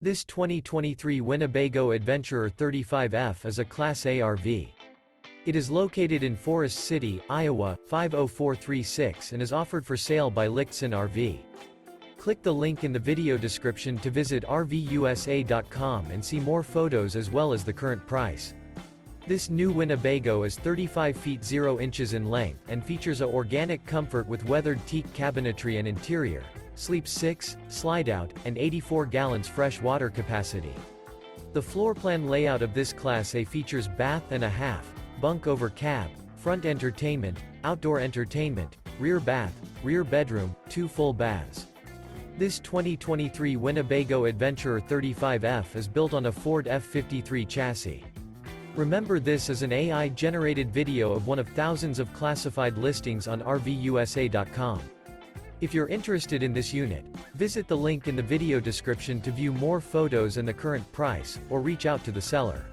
This 2023 Winnebago Adventurer 35F is a Class A RV. It is located in Forest City, Iowa, 50436 and is offered for sale by Lichtsinn RV. Click the link in the video description to visit RVUSA.com and see more photos as well as the current price. This new Winnebago is 35 feet 0 inches in length and features a organic comfort with weathered teak cabinetry and interior, sleeps 6, Slideout, and 84 gallons fresh water capacity. The floor plan layout of this Class A features bath and a half, bunk over cab, front entertainment, outdoor entertainment, rear bath, rear bedroom, 2 full baths. This 2023 Winnebago Adventurer 35F is built on a Ford F53 chassis. Remember, this is an AI-generated video of one of thousands of classified listings on RVUSA.com. If you're interested in this unit, visit the link in the video description to view more photos and the current price, or reach out to the seller.